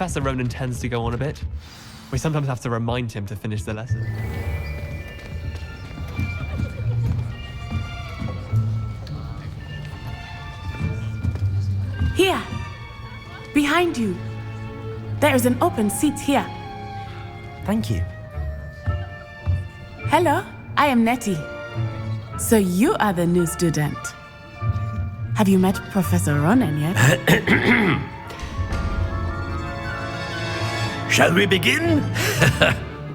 Professor Ronan tends to go on a bit. We sometimes have to remind him to finish the lesson. Here, behind you. There is an open seat here. Thank you. Hello, I am Nettie. So you are the new student. Have you met Professor Ronan yet? Shall we begin?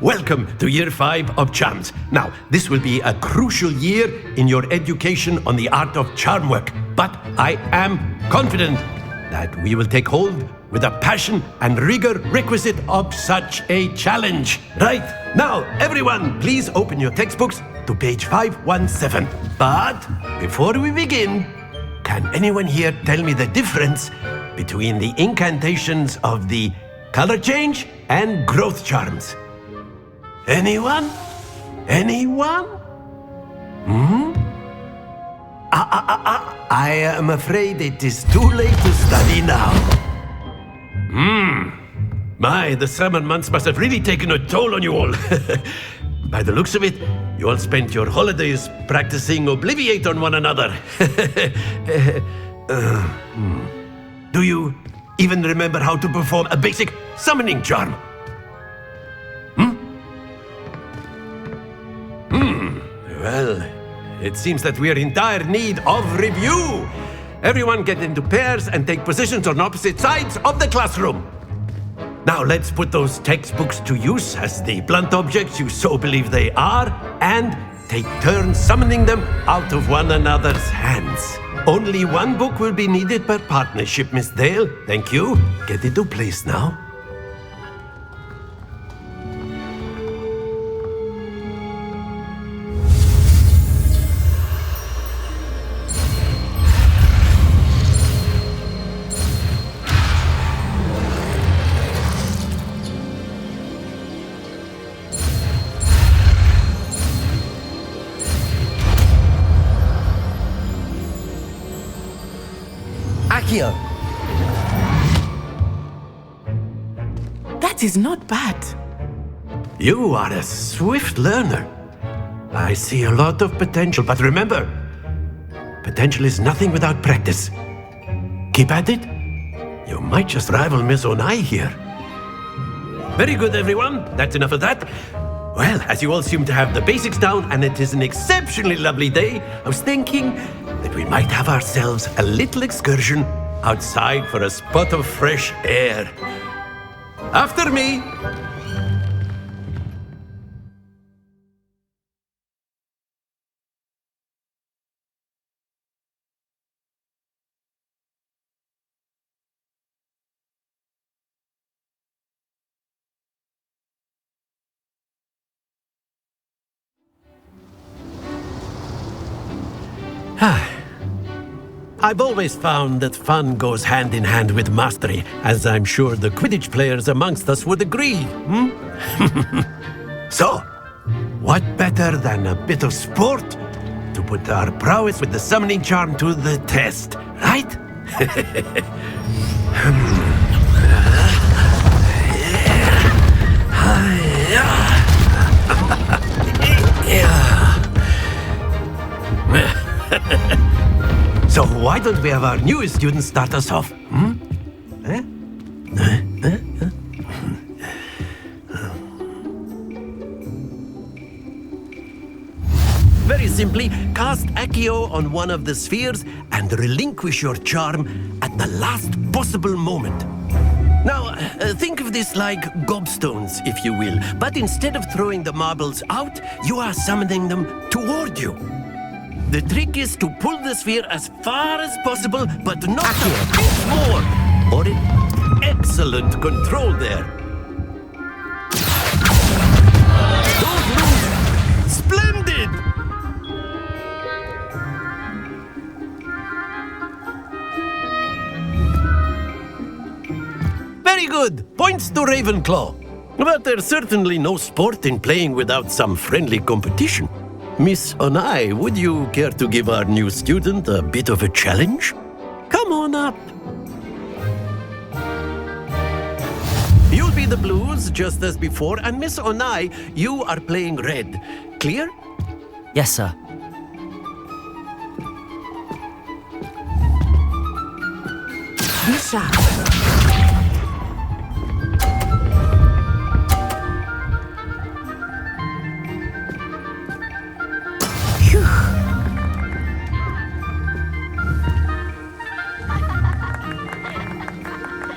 Welcome to Year 5 of Charms. Now, this will be a crucial year in your education on the art of charm work, but I am confident that we will take hold with the passion and rigor requisite of such a challenge. Right, now, everyone, please open your textbooks to page 517. But before we begin, can anyone here tell me the difference between the incantations of the color change and growth charms? Anyone? Anyone? I am afraid it is too late to study now. My, the summer months must have really taken a toll on you all. By the looks of it, you all spent your holidays practicing Obliviate on one another. Do you even remember how to perform a basic summoning charm? Well, it seems that we are in dire need of review. Everyone get into pairs and take positions on opposite sides of the classroom. Now let's put those textbooks to use as the blunt objects you so believe they are, and take turns summoning them out of one another's hands. Only one book will be needed per partnership, Miss Dale. Thank you. Get into place now. Akio! That is not bad. You are a swift learner. I see a lot of potential, but remember, potential is nothing without practice. Keep at it. You might just rival Miss Onai here. Very good, everyone. That's enough of that. Well, as you all seem to have the basics down, and it is an exceptionally lovely day, I was thinking that we might have ourselves a little excursion outside for a spot of fresh air. After me! I've always found that fun goes hand in hand with mastery, as I'm sure the Quidditch players amongst us would agree. So, what better than a bit of sport to put our prowess with the summoning charm to the test, right? So why don't we have our newest student start us off? Very simply, cast Accio on one of the spheres and relinquish your charm at the last possible moment. Now, think of this like gobstones, if you will, but instead of throwing the marbles out, you are summoning them toward you. The trick is to pull the sphere as far as possible, but not a bit more, or excellent control there. Don't lose. Splendid! Very good. Points to Ravenclaw. But there's certainly no sport in playing without some friendly competition. Miss Onai, would you care to give our new student a bit of a challenge? Come on up. play the blues just as before, and Miss Onai, you are playing red. Clear? Yes, sir. Be sharp. Phew.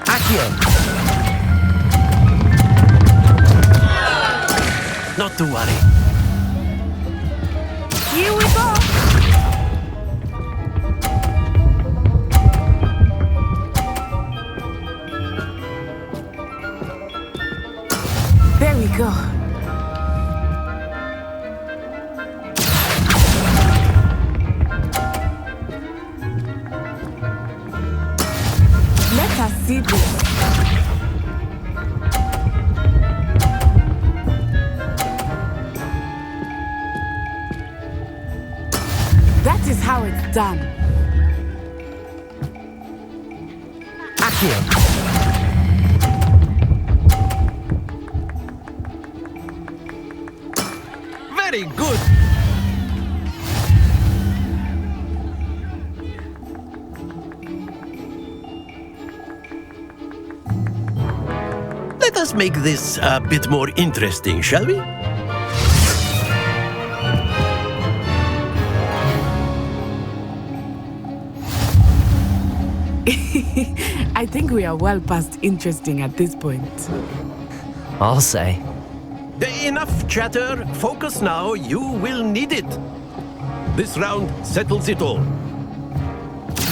Accio! Not to worry. Here we go. There we go. Let us see this. That is how it's done. Accio! Very good. Let us make this a bit more interesting, shall we? I think we are well past interesting at this point. I'll say. Enough chatter. Focus now. You will need it. This round settles it all.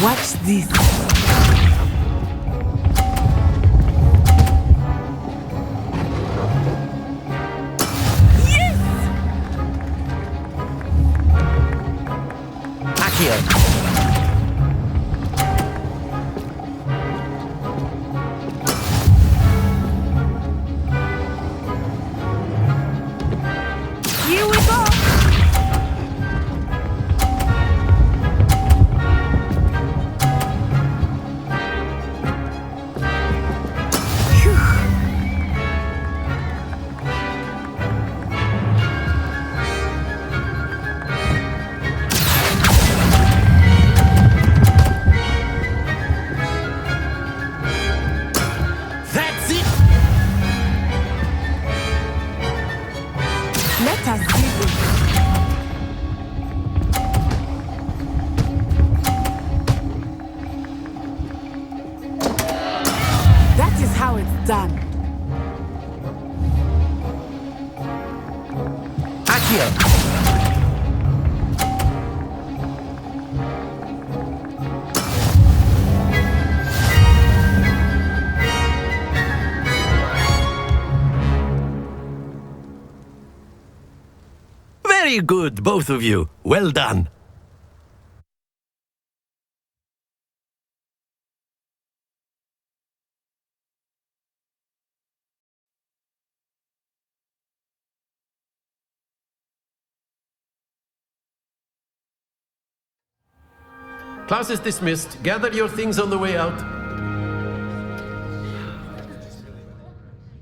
Watch this. Accio! Here we go. Phew. That's it. Let us see this. That is how it's done. Accio! Very good, both of you. Well done. Class is dismissed. Gather your things on the way out.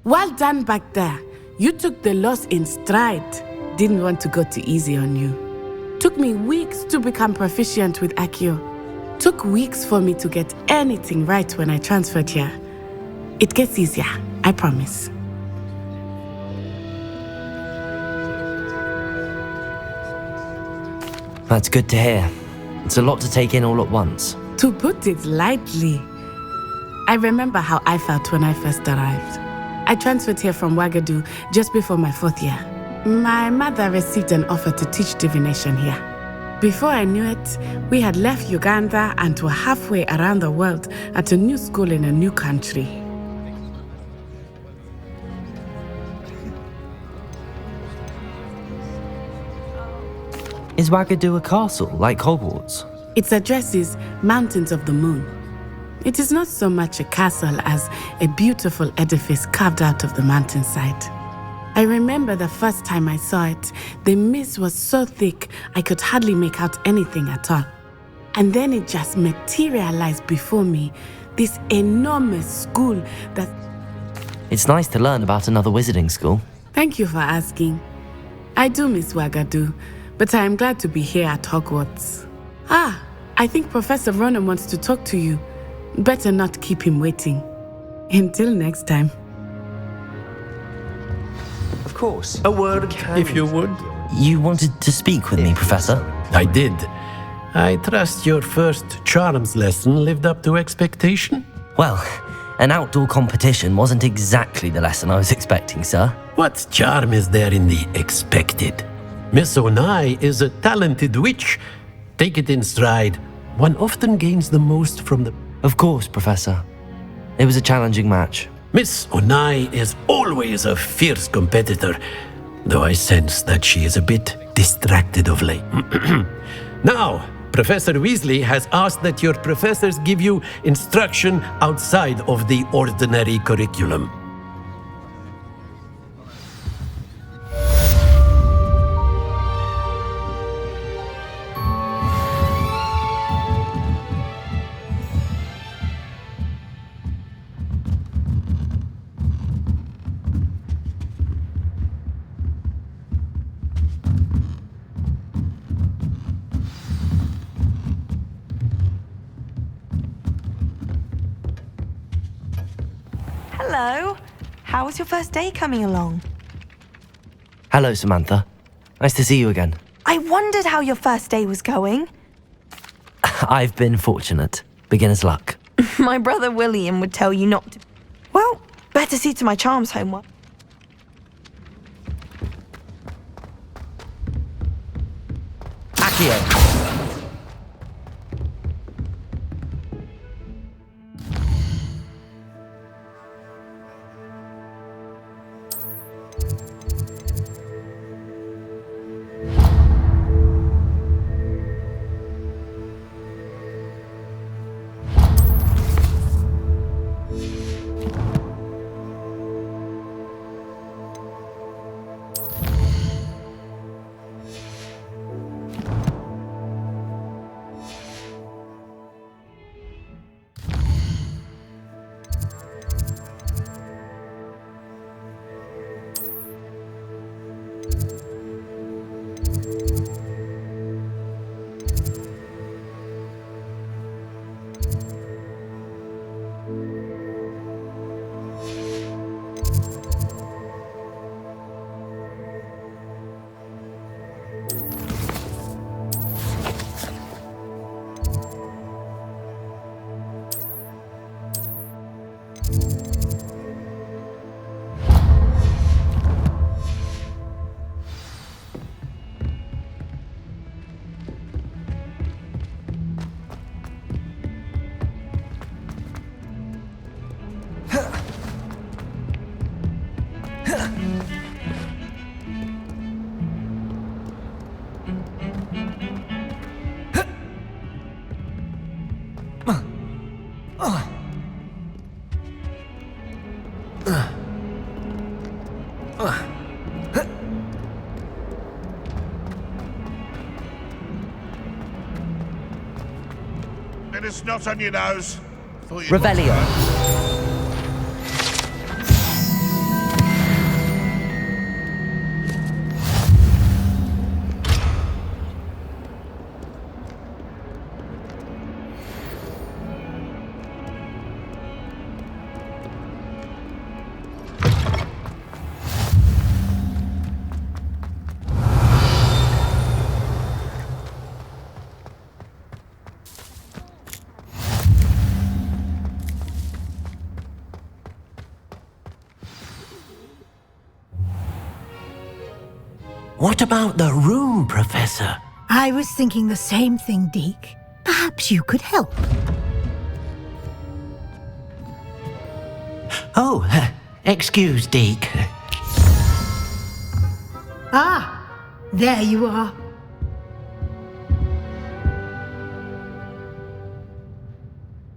Well done back there. You took the loss in stride. Didn't want to go too easy on you. Took me weeks to become proficient with Accio. Took weeks for me to get anything right when I transferred here. It gets easier, I promise. That's good to hear. It's a lot to take in all at once. To put it lightly, I remember how I felt when I first arrived. I transferred here from Ouagadougou just before my 4th year. My mother received an offer to teach divination here. Before I knew it, we had left Uganda and were halfway around the world at a new school in a new country. Is Ouagadougou a castle, like Hogwarts? Its address is Mountains of the Moon. It is not so much a castle as a beautiful edifice carved out of the mountainside. I remember the first time I saw it, the mist was so thick I could hardly make out anything at all. And then it just materialized before me, this enormous school that... It's nice to learn about another wizarding school. Thank you for asking. I do miss Wagadu, but I am glad to be here at Hogwarts. I think Professor Ronan wants to talk to you. Better not keep him waiting. Until next time. Of course. A word, if you would. You wanted to speak with me, Professor? I did. I trust your first charms lesson lived up to expectation? Well, an outdoor competition wasn't exactly the lesson I was expecting, sir. What charm is there in the expected? Miss Onai is a talented witch. Take it in stride. One often gains the most from the... Of course, Professor. It was a challenging match. Miss Onai is always a fierce competitor, though I sense that she is a bit distracted of late. Now, Professor Weasley has asked that your professors give you instruction outside of the ordinary curriculum. Hello. How was your first day coming along? Hello, Samantha. Nice to see you again. I wondered how your first day was going. I've been fortunate. Beginner's luck. My brother William would tell you not to. Well, better see to my charms homework. Accio! Bit of snot on your nose. Thought you'd Revelio. What about the room, Professor? I was thinking the same thing, Deke. Perhaps you could help. Oh, excuse, Deke. Ah, there you are.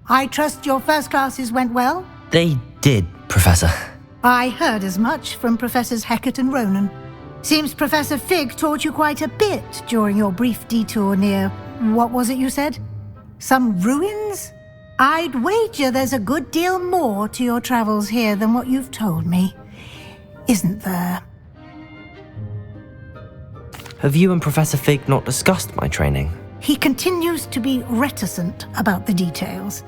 I trust your first classes went well? They did, Professor. I heard as much from Professors Hecat and Ronan. Seems Professor Fig taught you quite a bit during your brief detour near... what was it you said? Some ruins? I'd wager there's a good deal more to your travels here than what you've told me. Isn't there? Have you and Professor Fig not discussed my training? He continues to be reticent about the details,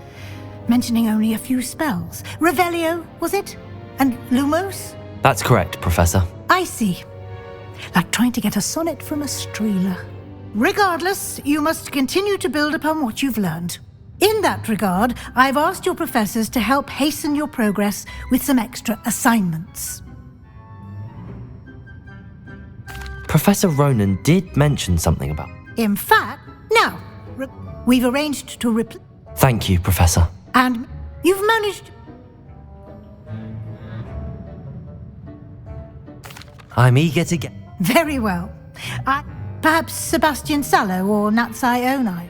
mentioning only a few spells. Revelio, was it? And Lumos? That's correct, Professor. I see. Like trying to get a sonnet from a streeler. Regardless, you must continue to build upon what you've learned. In that regard, I've asked your professors to help hasten your progress with some extra assignments. Professor Ronan did mention something about... In fact, now, we've arranged to Thank you, Professor. and you've managed... I'm eager to get... Very well. Perhaps Sebastian Sallow or Natsai Onai.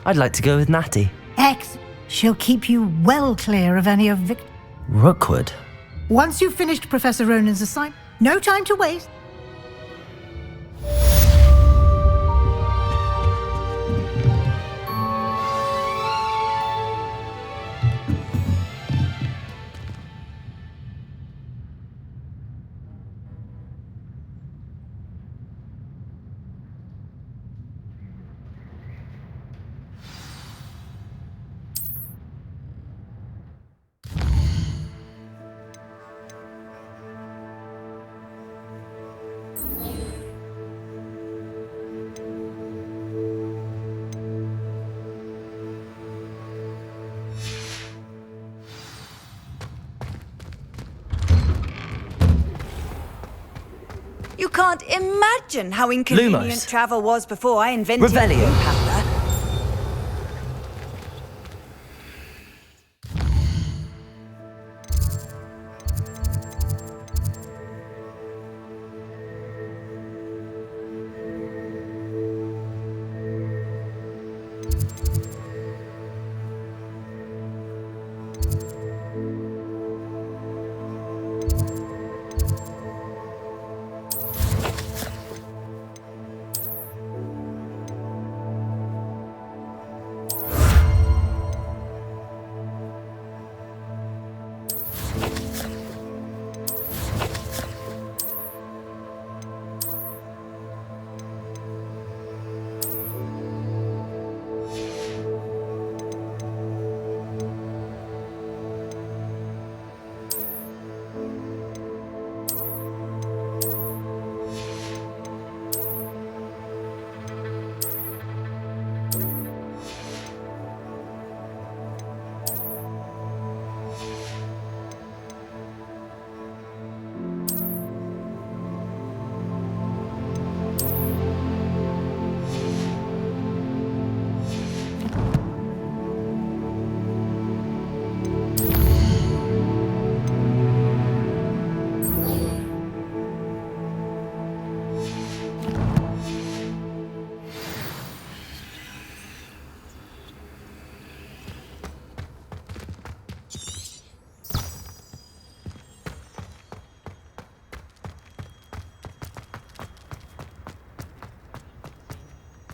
I'd like to go with Natty. She'll keep you well clear of any of Vic... Rookwood? Once you've finished Professor Ronan's assignment, no time to waste. You can't imagine how inconvenient Lumos. travel was before I invented Revelio. blue powder.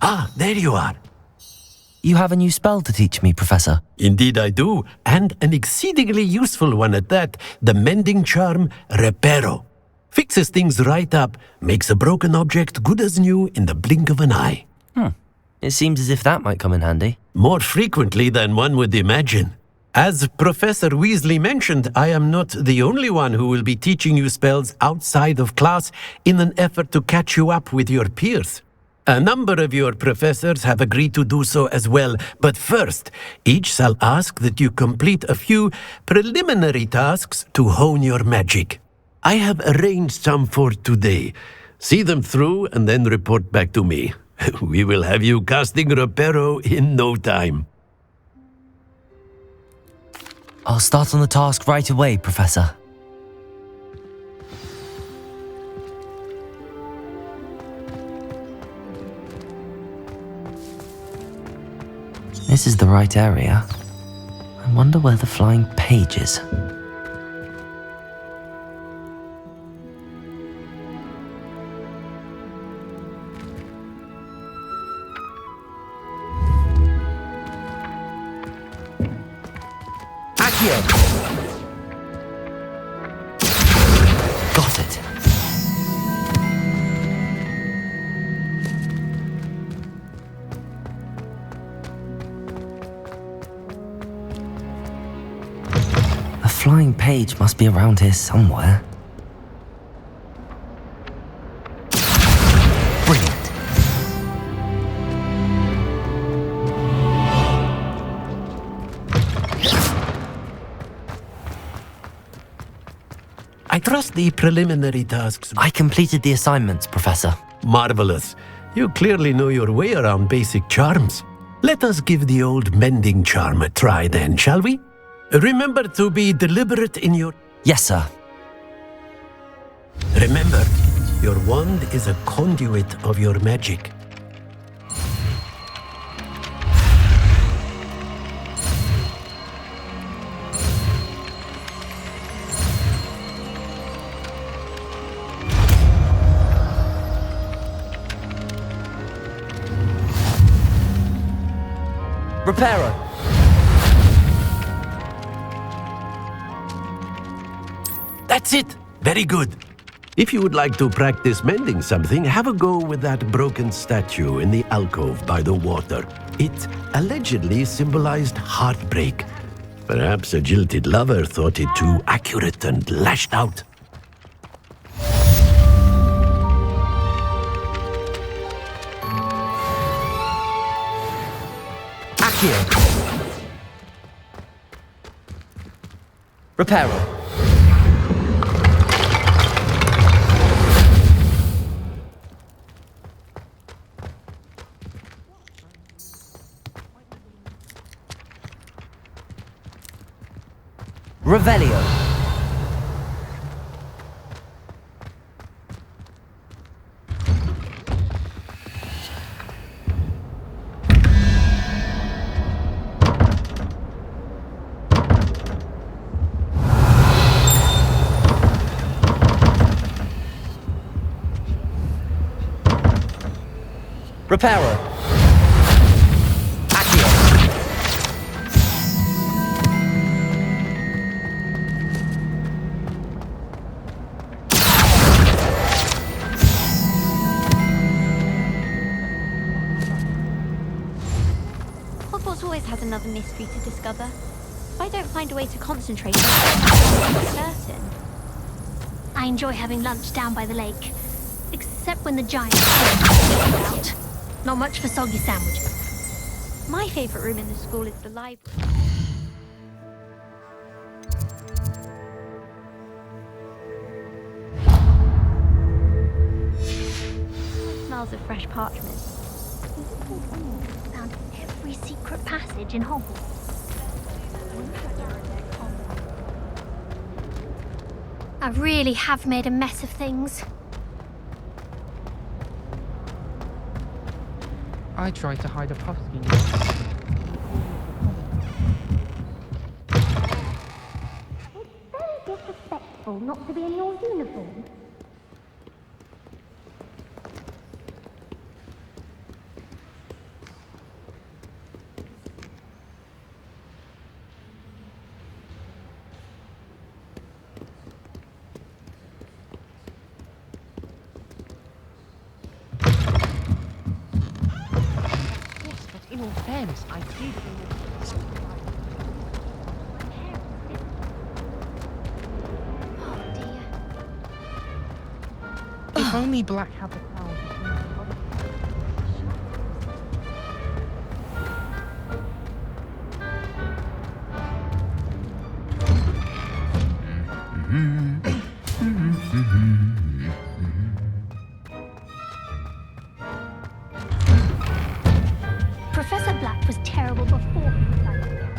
Ah, there you are. You have a new spell to teach me, Professor. Indeed I do, and an exceedingly useful one at that, the mending charm Reparo. Fixes things right up, makes a broken object good as new in the blink of an eye. It seems as if that might come in handy. More frequently than one would imagine. As Professor Weasley mentioned, I am not the only one who will be teaching you spells outside of class in an effort to catch you up with your peers. A number of your professors have agreed to do so as well, but first, each shall ask that you complete a few preliminary tasks to hone your magic. I have arranged some for today. See them through and then report back to me. We will have you casting Reparo in no time. I'll start on the task right away, Professor. This is the right area. I wonder where the flying page is. Accio! Got it. A flying page must be around here somewhere. Brilliant. I trust the preliminary tasks. I completed the assignments, Professor. Marvelous. You clearly know your way around basic charms. Let us give the old mending charm a try then, shall we? Remember to be deliberate in your... Yes, sir. Remember, your wand is a conduit of your magic. Reparo. That's it. Very good. If you would like to practice mending something, have a go with that broken statue in the alcove by the water. It allegedly symbolized heartbreak. Perhaps a jilted lover thought it too accurate and lashed out. Accio. Reparo. Revelio. Reparo. Accio. Hogwarts always has another mystery to discover. If I don't find a way to concentrate, I'm certain. I enjoy having lunch down by the lake, except when the giant comes out. Not much for soggy sandwiches. My favourite room in the school is the library. Smells of fresh parchment. Found every secret passage in Hogwarts. I really have made a mess of things. I tried to hide a puffskein. It's very disrespectful not to be in your uniform. In all fairness, I did. Oh dear. If only Black had the power. Professor Black was terrible before he decided.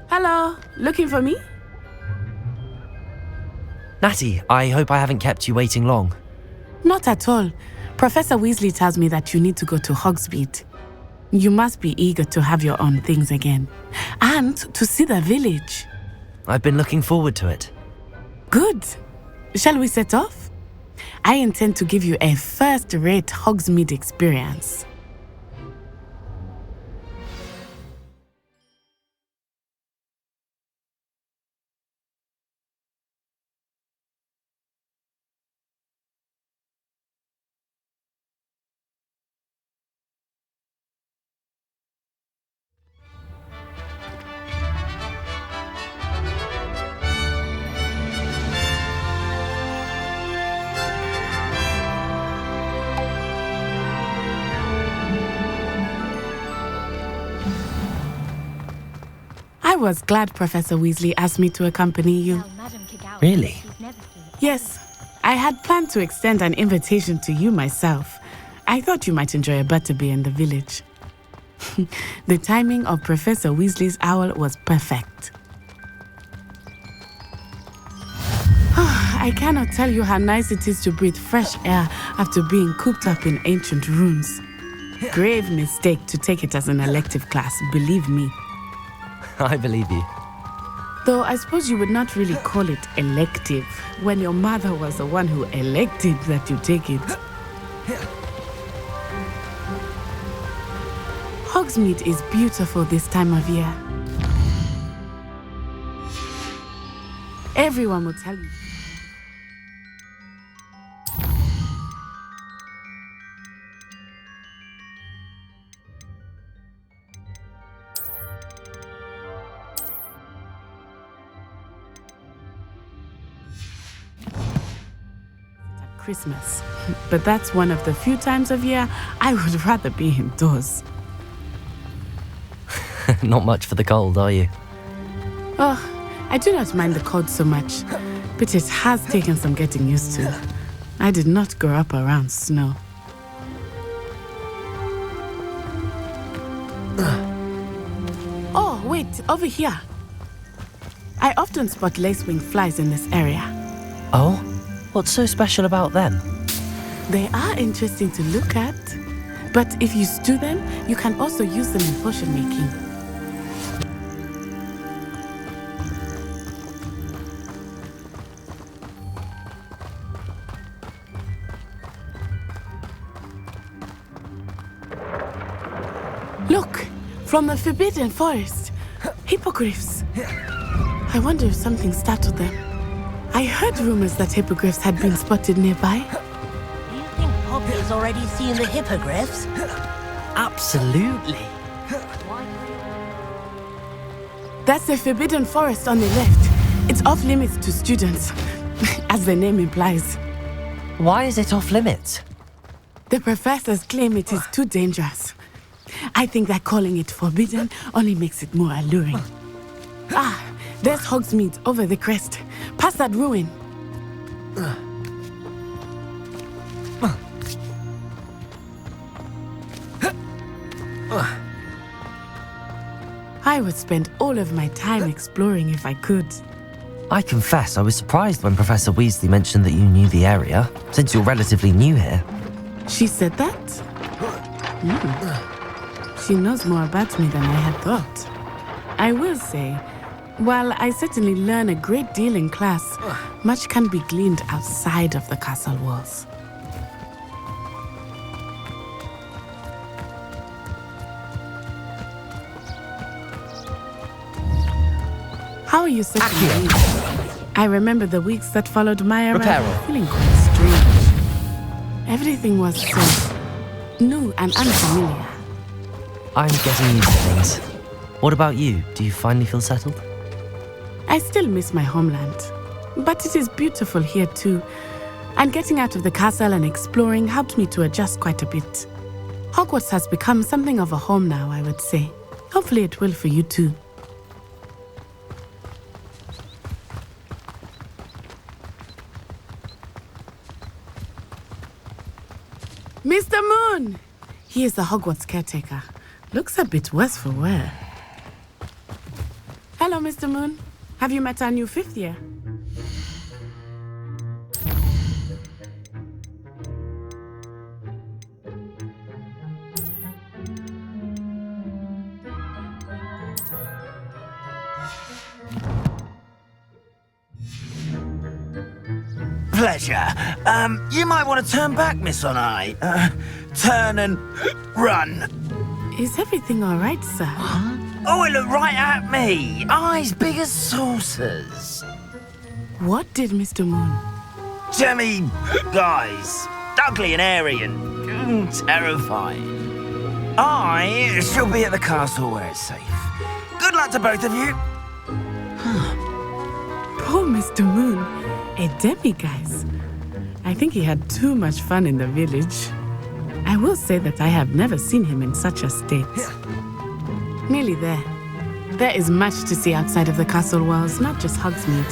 Hello, looking for me? Natty, I hope I haven't kept you waiting long. Not at all. Professor Weasley tells me that you need to go to Hogsmeade. You must be eager to have your own things again. And to see the village. I've been looking forward to it. Good. Shall we set off? I intend to give you a first-rate Hogsmeade experience. was glad Professor Weasley asked me to accompany you. Really? Yes, I had planned to extend an invitation to you myself. I thought you might enjoy a butterbeer in the village. The timing of Professor Weasley's owl was perfect. I cannot tell you how nice it is to breathe fresh air after being cooped up in ancient rooms. Grave mistake to take it as an elective class, believe me. I believe you. Though I suppose you would not really call it elective when your mother was the one who elected that you take it. Hogsmeade is beautiful this time of year. Everyone will tell you. Christmas. But that's one of the few times of year I would rather be indoors. Not much for the cold, are you? Oh, I do not mind the cold so much, but it has taken some getting used to. I did not grow up around snow. Oh, wait, over here. I often spot lacewing flies in this area. Oh? What's so special about them? They are interesting to look at, but if you stew them, you can also use them in potion making. Look, from the Forbidden Forest, hippogriffs. I wonder if something startled them. I heard rumors that hippogriffs had been spotted nearby. Do you think Poppy has already seen the hippogriffs? Absolutely. That's the Forbidden Forest on the left. It's off limits to students, as the name implies. Why is it off limits? The professors claim it is too dangerous. I think that calling it forbidden only makes it more alluring. Ah, there's Hogsmeade over the crest. Past that ruin. I would spend all of my time exploring if I could. I confess I was surprised when Professor Weasley mentioned that you knew the area, since you're relatively new here. She said that? She knows more about me than I had thought. I will say, while I certainly learn a great deal in class, much can be gleaned outside of the castle walls. How are you settling? I remember the weeks that followed my arrival feeling quite strange. Everything was so new and unfamiliar. I'm getting used to things. What about you? Do you finally feel settled? I still miss my homeland, but it is beautiful here too. And getting out of the castle and exploring helped me to adjust quite a bit. Hogwarts has become something of a home now, I would say. Hopefully it will for you too. Mr. Moon! He is the Hogwarts caretaker. Looks a bit worse for wear. Hello, Mr. Moon. Have you met our new fifth year? Pleasure. You might want to turn back, Miss Onai. Turn and run. Is everything all right, sir? Oh, it looked right at me. Eyes big as saucers. What did Mr. Moon? Jemmy guys. Ugly and airy and terrifying. I shall be at the castle where it's safe. Good luck to both of you. Poor Mr. Moon. A demiguise. I think he had too much fun in the village. I will say that I have never seen him in such a state. Nearly there. There is much to see outside of the castle walls, not just Hogsmeade.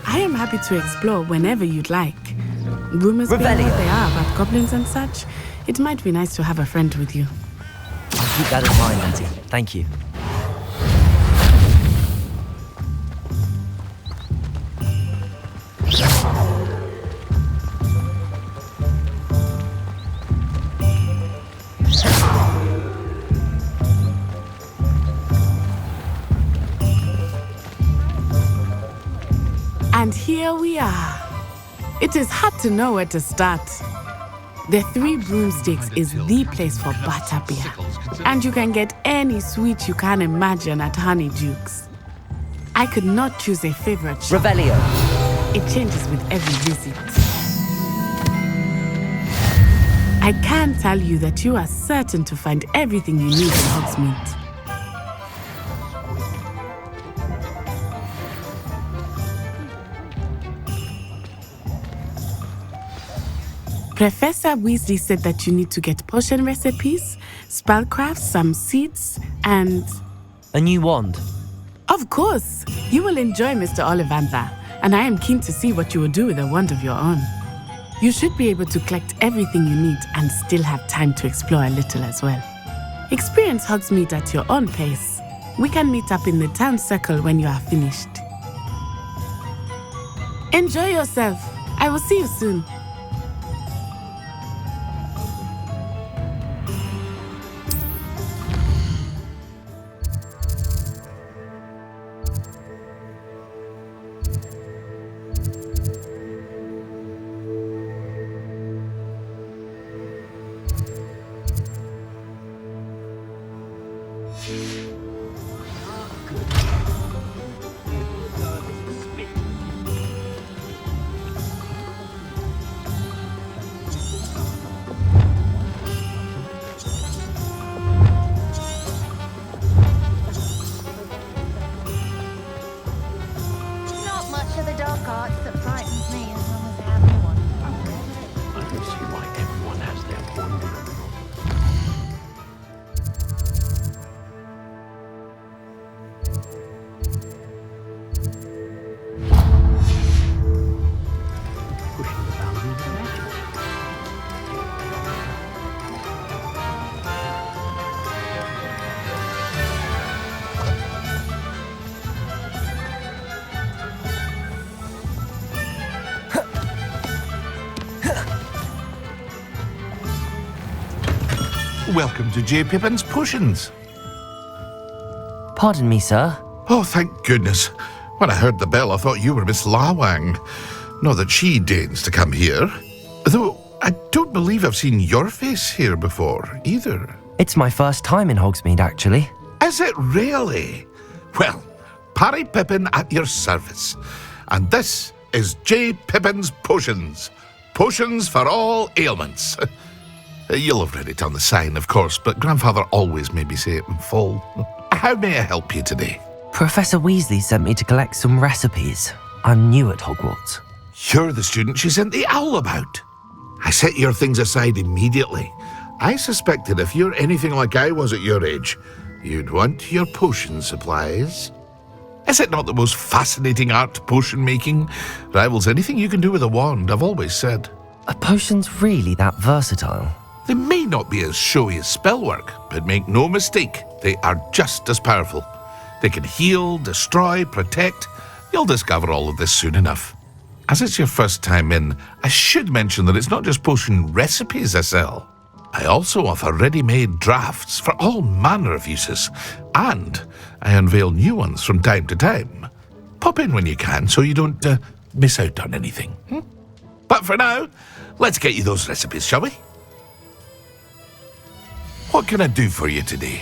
I am happy to explore whenever you'd like. Rumors being what they are about goblins and such, it might be nice to have a friend with you. I'll keep that in mind, Auntie. Thank you. And here we are. It is hard to know where to start. The Three Broomsticks is the place for butterbeer. And you can get any sweet you can imagine at Honeydukes. I could not choose a favorite shop. Revelio. It changes with every visit. I can tell you that you are certain to find everything you need in Hogsmeade. Professor Weasley said that you need to get potion recipes, spellcrafts, some seeds, and... A new wand. Of course! You will enjoy Mr. Ollivander, and I am keen to see what you will do with a wand of your own. You should be able to collect everything you need and still have time to explore a little as well. Experience Hogsmeade at your own pace. We can meet up in the town circle when you are finished. Enjoy yourself. I will see you soon. Not much of the dark arts that frightens me as long as I have my wand. I don't see why everyone has their own. Pushing the boundaries of magic. Welcome to J. Pippin's Potions. Pardon me, sir. Oh, thank goodness. When I heard the bell, I thought you were Miss Lawang. Not that she deigns to come here. Though I don't believe I've seen your face here before, either. It's my first time in Hogsmeade, actually. Is it really? Well, Parry Pippin at your service. And this is J. Pippin's Potions. Potions for all ailments. You'll have read it on the sign, of course, but Grandfather always made me say it in full. How may I help you today? Professor Weasley sent me to collect some recipes. I'm new at Hogwarts. You're the student she sent the owl about. I set your things aside immediately. I suspected if you're anything like I was at your age, you'd want your potion supplies. Is it not the most fascinating art, potion making? Rivals anything you can do with a wand, I've always said. Are potions really that versatile? They may not be as showy as spellwork, but make no mistake, they are just as powerful. They can heal, destroy, protect. You'll discover all of this soon enough. As it's your first time in, I should mention that it's not just potion recipes I sell. I also offer ready-made drafts for all manner of uses, and I unveil new ones from time to time. Pop in when you can so you don't miss out on anything. But for now, let's get you those recipes, shall we? What can I do for you today?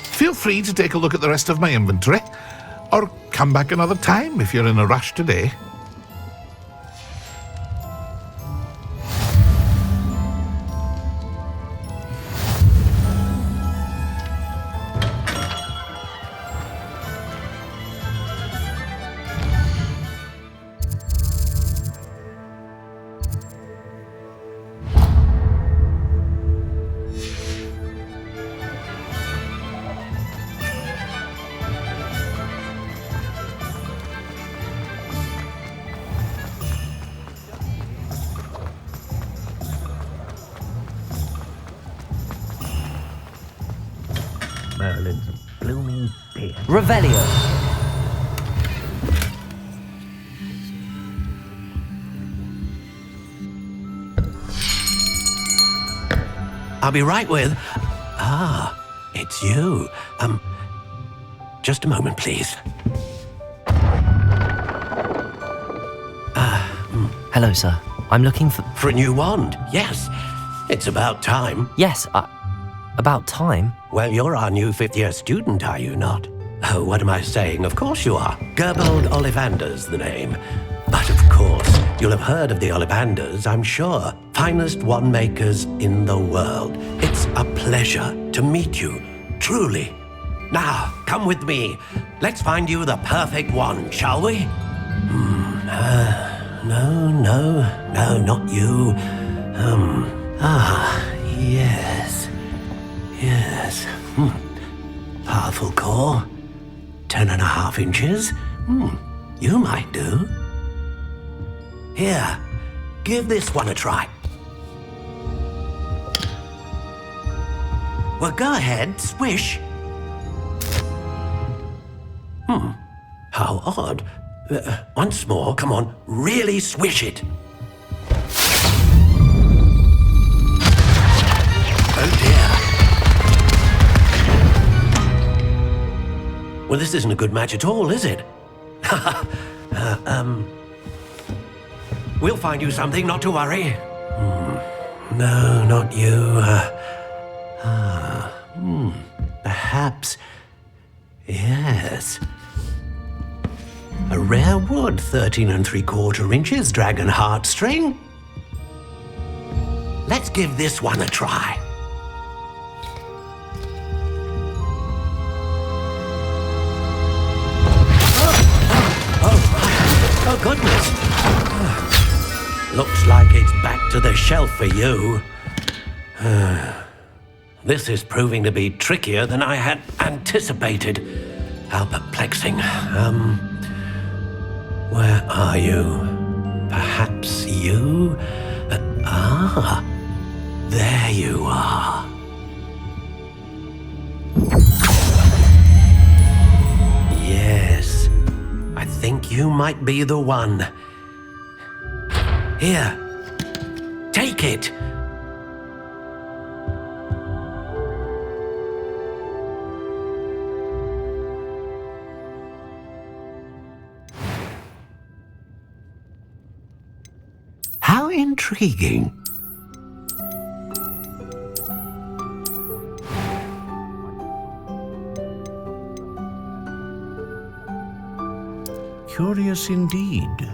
Feel free to take a look at the rest of my inventory, or come back another time if you're in a rush today. Revelio. I'll be right with... Ah, it's you. Just a moment, please. Hello, sir. I'm looking for... For a new wand, yes. It's about time. Yes, about time. Well, you're our new fifth-year student, are you not? Oh, what am I saying? Of course you are. Gerbold Ollivander's the name. But of course, you'll have heard of the Ollivanders, I'm sure. Finest wand makers in the world. It's a pleasure to meet you, truly. Now, come with me. Let's find you the perfect wand, shall we? No, not you. Yes. Powerful core. 10.5 inches. You might do. Here, give this one a try. Well, go ahead, swish. How odd. Once more, come on, really swish it. Oh dear. Well, this isn't a good match at all, is it? We'll find you something, not to worry. No, not you. Perhaps... Yes. A rare wood, 13 3/4 inches, dragon heartstring. Let's give this one a try. Oh, goodness. Looks like it's back to the shelf for you. This is proving to be trickier than I had anticipated. How perplexing. Where are you? Perhaps you? There you are. Yes, I think you might be the one. Here, take it. How intriguing. Curious indeed.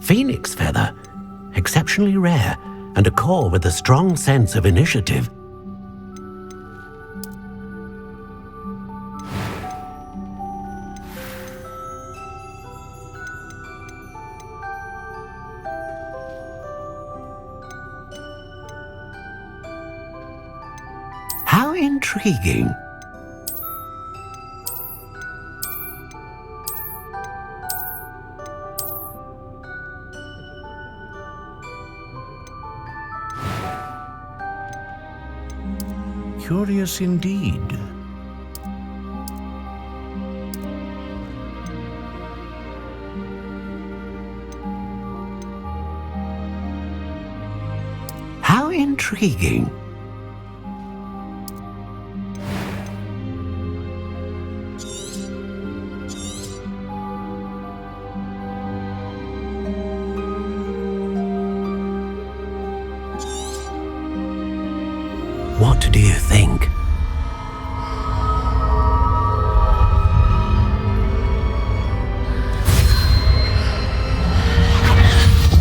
Phoenix feather. Exceptionally rare, and a core with a strong sense of initiative. How intriguing. Curious indeed. How intriguing. What do you think?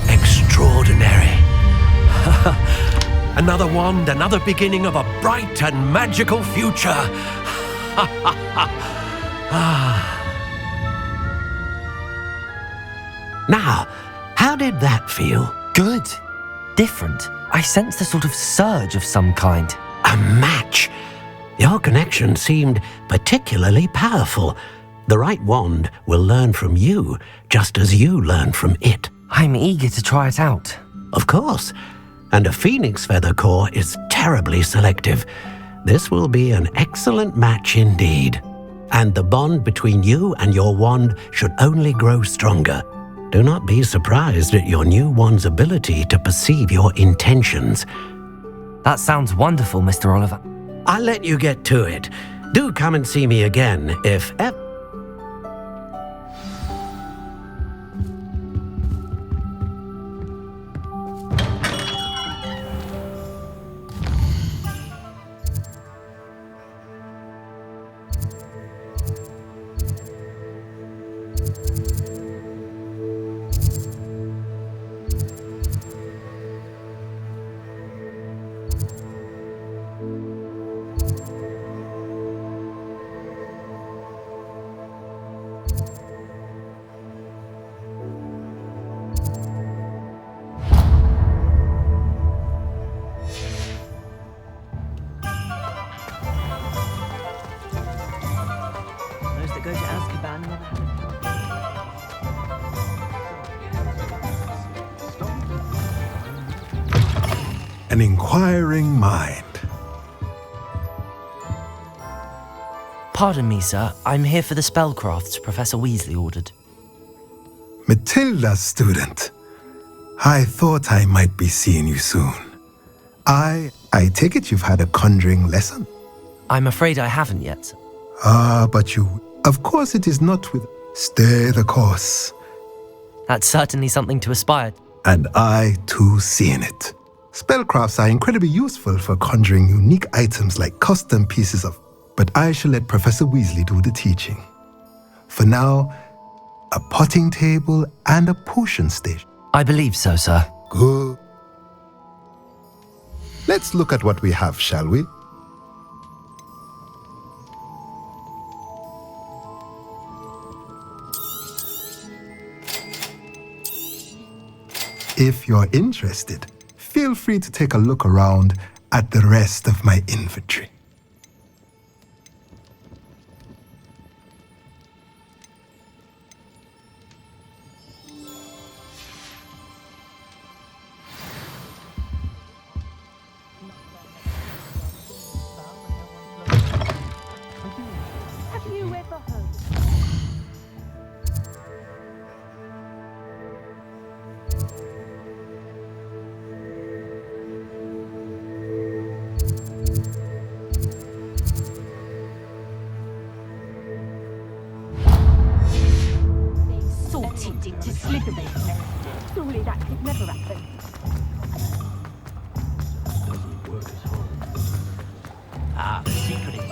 Extraordinary. Another wand, another beginning of a bright and magical future. Now, how How did that feel? Good. Different. I sensed a sort of surge of some kind. A match! Your connection seemed particularly powerful. The right wand will learn from you, just as you learn from it. I'm eager to try it out. Of course. And a phoenix feather core is terribly selective. This will be an excellent match indeed. And the bond between you and your wand should only grow stronger. Do not be surprised at your new wand's ability to perceive your intentions. That sounds wonderful, Mr. Oliver. I'll let you get to it. Do come and see me again if ever. Those that go to Azkaban never have An inquiring mind. Pardon me, sir. I'm here for the spellcrafts Professor Weasley ordered. Matilda's student. I thought I might be seeing you soon. I take it you've had a conjuring lesson? I'm afraid I haven't yet. But you... Of course it is not with... Stay the course. That's certainly something to aspire to. And I, too, seeing it. Spellcrafts are incredibly useful for conjuring unique items like custom pieces of... But I shall let Professor Weasley do the teaching. For now, a potting table and a potion station. I believe so, sir. Good. Let's look at what we have, shall we? If you're interested, feel free to take a look around at the rest of my inventory. Have you ever heard? Sorted to Slytherin. Surely that could never happen. Ah, the secret is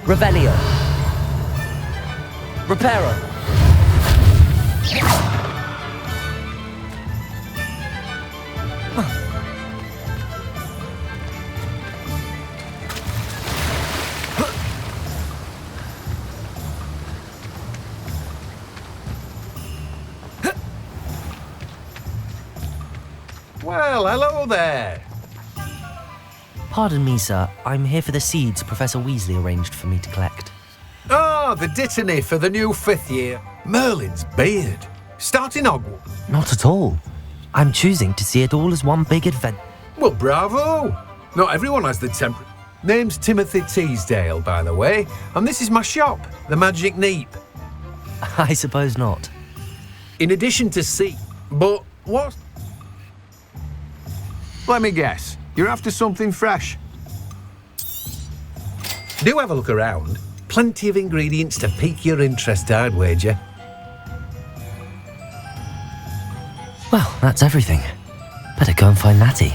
Revelio. Reparo. Well, hello there. Pardon me, sir. I'm here for the seeds Professor Weasley arranged for me to collect. Ah, the dittany for the new 5th year. Merlin's beard. Starting Hogwarts. Not at all. I'm choosing to see it all as one big adventure. Well, bravo. Not everyone has the temper. Name's Timothy Teasdale, by the way, and this is my shop, the Magic Neep. I suppose not. In addition to but what? Let me guess. You're after something fresh. Do have a look around. Plenty of ingredients to pique your interest, I'd wager. Well, that's everything. Better go and find Natty.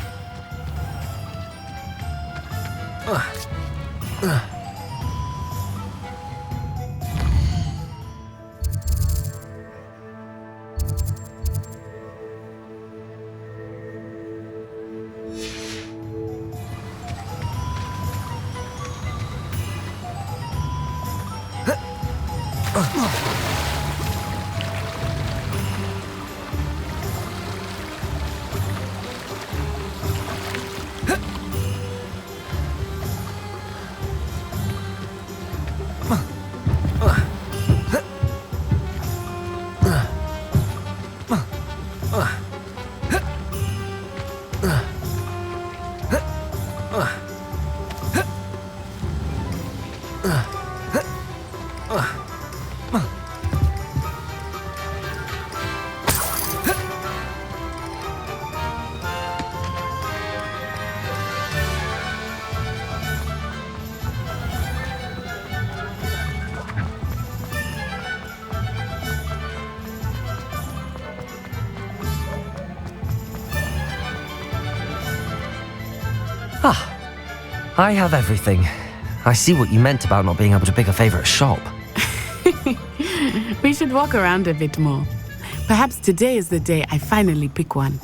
I have everything. I see what you meant about not being able to pick a favourite shop. We should walk around a bit more. Perhaps today is the day I finally pick one.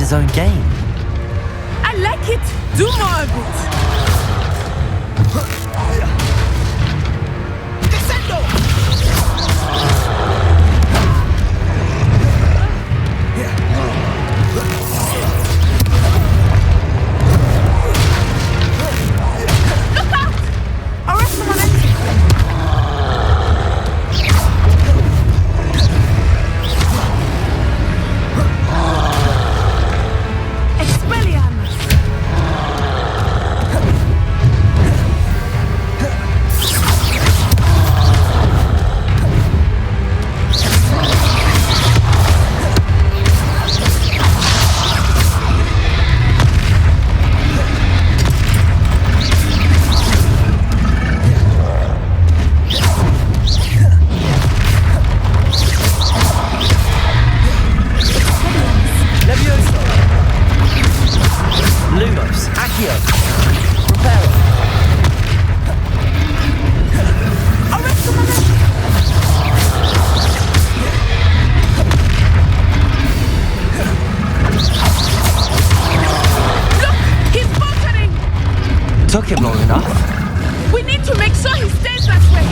His own game. I like it. Do more of it. long enough. We need to make sure he stays that way.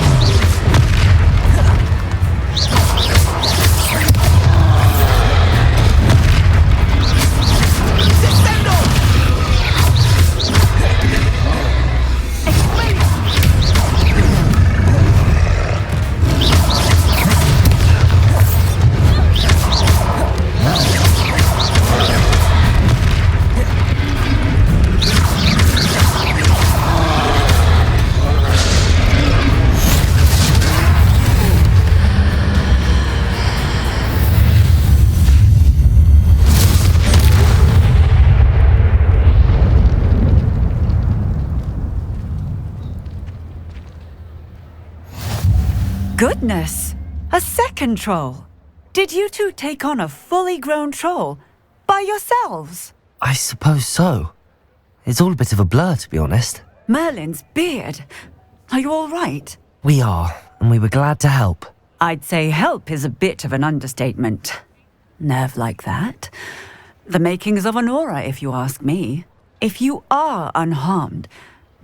Goodness! A second troll! Did you two take on a fully grown troll by yourselves? I suppose so. It's all a bit of a blur, to be honest. Merlin's beard. Are you all right? We are, and we were glad to help. I'd say help is a bit of an understatement. Nerve like that. The makings of an aura, if you ask me. If you are unharmed,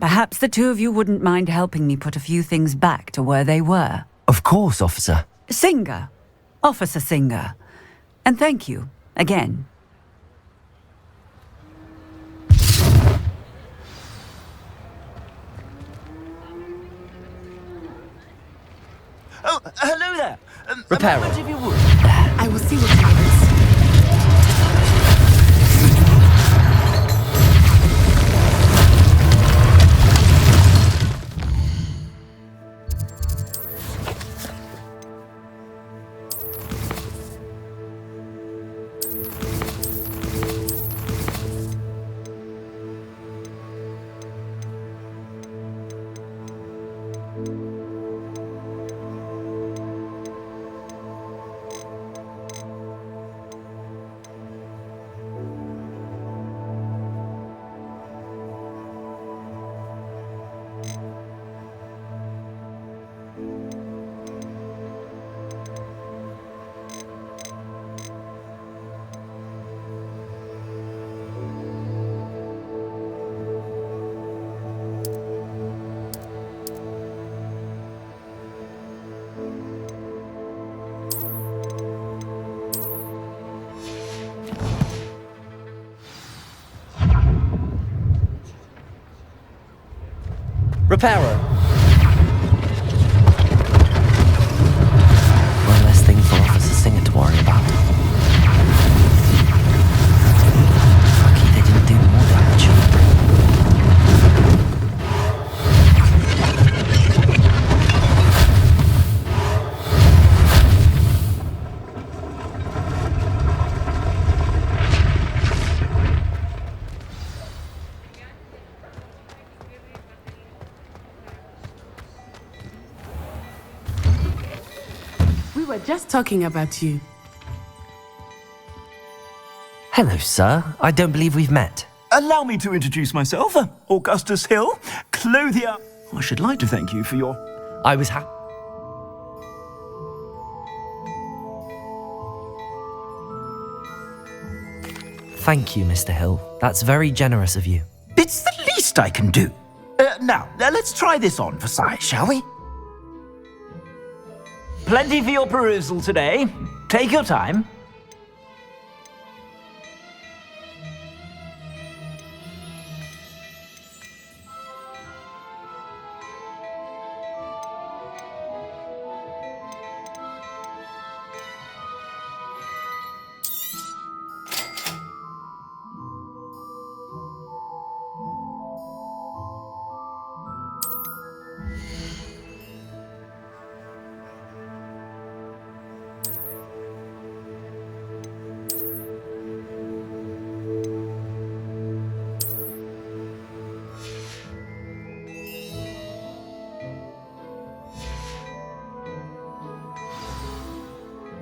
perhaps the two of you wouldn't mind helping me put a few things back to where they were. Of course, officer. Singer. Officer Singer. And thank you, again. Oh, hello there. Reparo. A moment if you would. I will see what happens. Reparo. One less thing for Officer Singer to worry about. Lucky they didn't do more damage. We were just talking about you. Hello, sir. I don't believe we've met. Allow me to introduce myself, Augustus Hill, clothier. I should like to thank you for your... I was happy. Thank you, Mr. Hill. That's very generous of you. It's the least I can do. Now, let's try this on for size, shall we? Plenty for your perusal today. Take your time.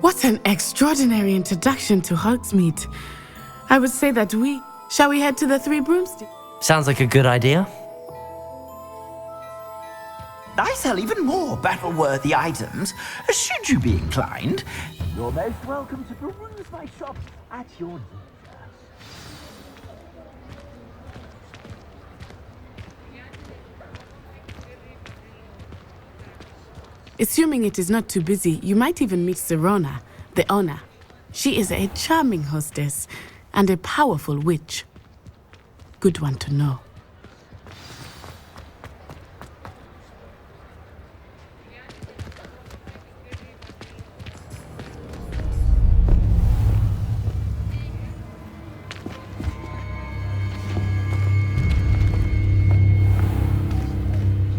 What an extraordinary introduction to Hogsmeade. I would say that shall we head to the Three Broomsticks? Sounds like a good idea. I sell even more battle-worthy items, should you be inclined. You're most welcome to peruse my shop at your leisure. Assuming it is not too busy, you might even meet Sirona, the owner. She is a charming hostess and a powerful witch. Good one to know.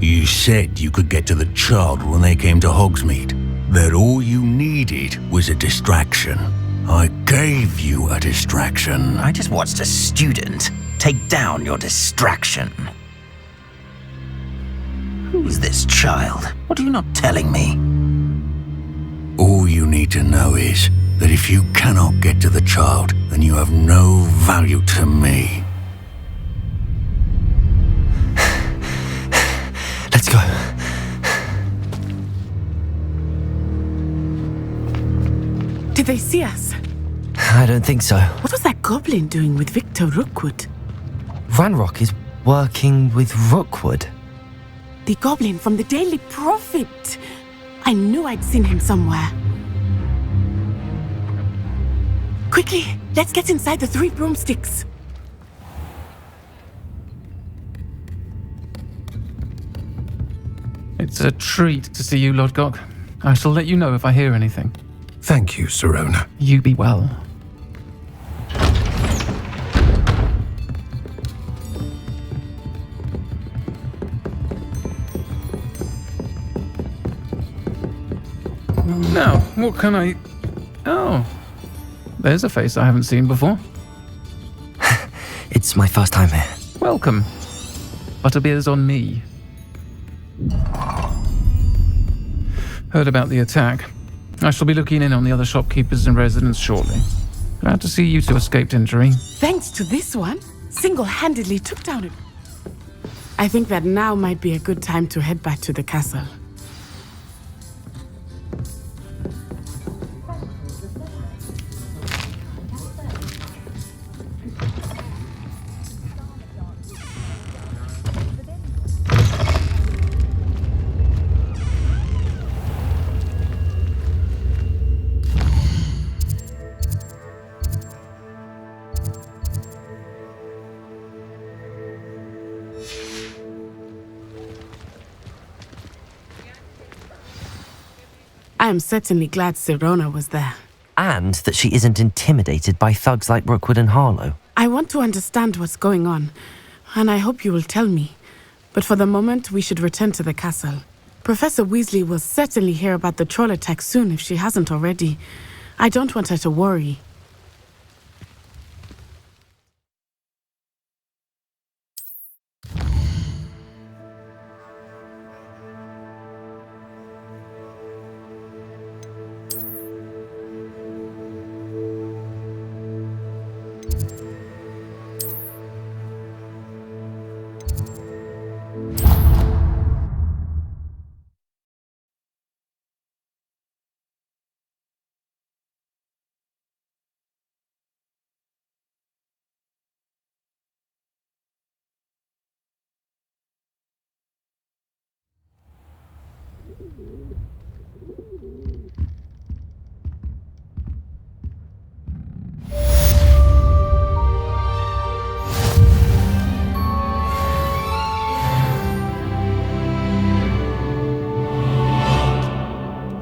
You said you could get to the child when they came to Hogsmeade. That all you needed was a distraction. I gave you a distraction. I just watched a student take down your distraction. Who's this child? What are you not telling me? All you need to know is that if you cannot get to the child, then you have no value to me. Let's go. Did they see us? I don't think so. What was that goblin doing with Victor Rookwood? Ranrock is working with Rookwood. The goblin from the Daily Prophet. I knew I'd seen him somewhere. Quickly, let's get inside the 3 broomsticks. It's a treat to see you, Lord Gok. I shall let you know if I hear anything. Thank you, Sirona. You be well. Now, what can I... Oh, there's a face I haven't seen before. It's my first time here. Welcome. Butterbeer's on me. Heard about the attack. I shall be looking in on the other shopkeepers and residents shortly. Glad to see you two escaped injury. Thanks to this one, single-handedly took down it. I think that now might be a good time to head back to the castle. I am certainly glad Sirona was there. And that she isn't intimidated by thugs like Rookwood and Harlow. I want to understand what's going on, and I hope you will tell me. But for the moment, we should return to the castle. Professor Weasley will certainly hear about the troll attack soon if she hasn't already. I don't want her to worry.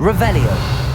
Revelio.